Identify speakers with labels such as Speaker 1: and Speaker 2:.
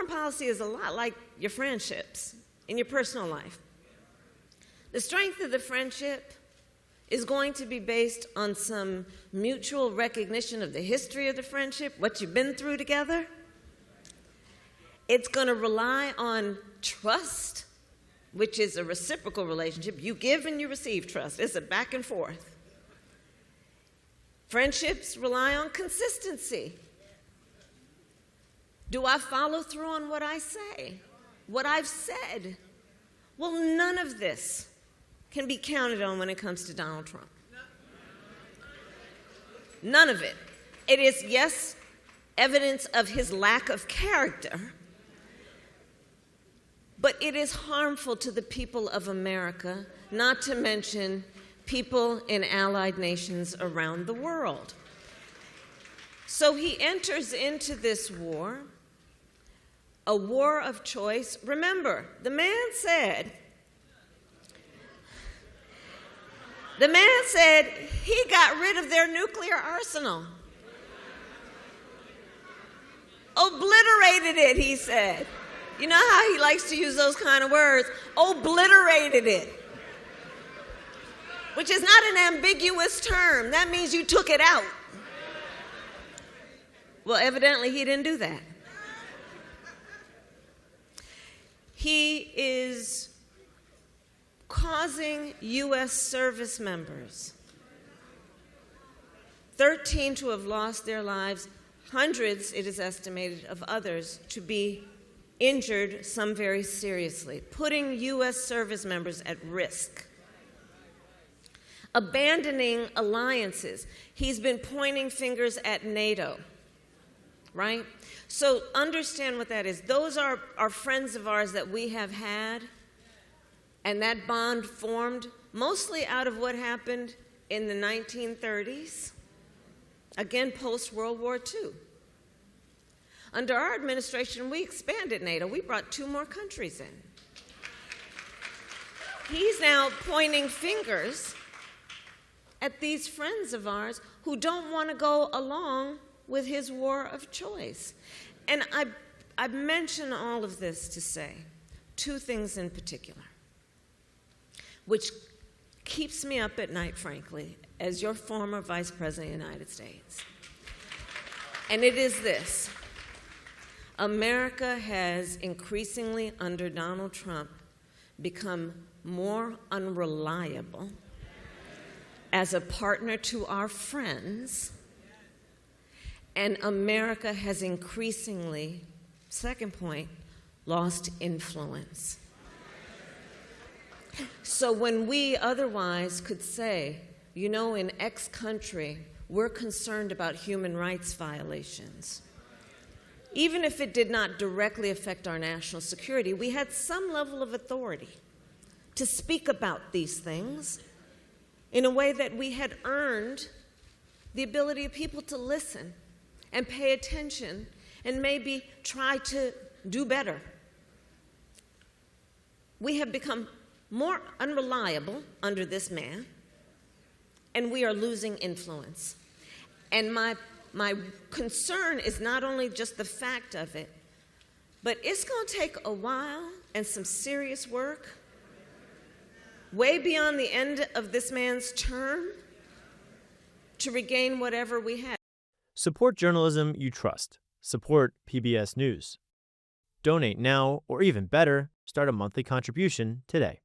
Speaker 1: foreign policy is a lot like your friendships in your personal life. The strength of the friendship is going to be based on some mutual recognition of the history of the friendship, what you've been through together. It's going to rely on trust, which is a reciprocal relationship. You give and you receive trust. It's a back and forth. Friendships rely on consistency. Do I follow through on what I say? What I've said? Well, none of this can be counted on when it comes to Donald Trump. None of it. It is, yes, evidence of his lack of character, but it is harmful to the people of America, not to mention people in allied nations around the world. So he enters into this war, a war of choice. Remember, the man said he got rid of their nuclear arsenal. Obliterated it, he said. You know how he likes to use those kind of words? Obliterated it. Which is not an ambiguous term. That means you took it out. Well, evidently he didn't do that. He is causing U.S. service members, 13 to have lost their lives, hundreds, it is estimated, of others to be injured, some very seriously, putting U.S. service members at risk. Abandoning alliances. He's been pointing fingers at NATO, right? So understand what that is. Those are friends of ours that we have had, and that bond formed mostly out of what happened in the 1930s, again, post-World War II. Under our administration, we expanded NATO. We brought 2 more countries in. He's now pointing fingers at these friends of ours who don't want to go along with his war of choice. And I mention all of this to say 2 things in particular, which keeps me up at night, frankly, as your former Vice President of the United States. And it is this. America has increasingly, under Donald Trump, become more unreliable as a partner to our friends, and America has increasingly, second point, lost influence. So when we otherwise could say, you know, in X country, we're concerned about human rights violations, even if it did not directly affect our national security, we had some level of authority to speak about these things in a way that we had earned the ability of people to listen and pay attention and maybe try to do better. We have become more unreliable under this man, and we are losing influence. And my concern is not only just the fact of it, but it's going to take a while and some serious work, way beyond the end of this man's term, to regain whatever we have.
Speaker 2: Support journalism you trust. Support PBS News. Donate now, or even better, start a monthly contribution today.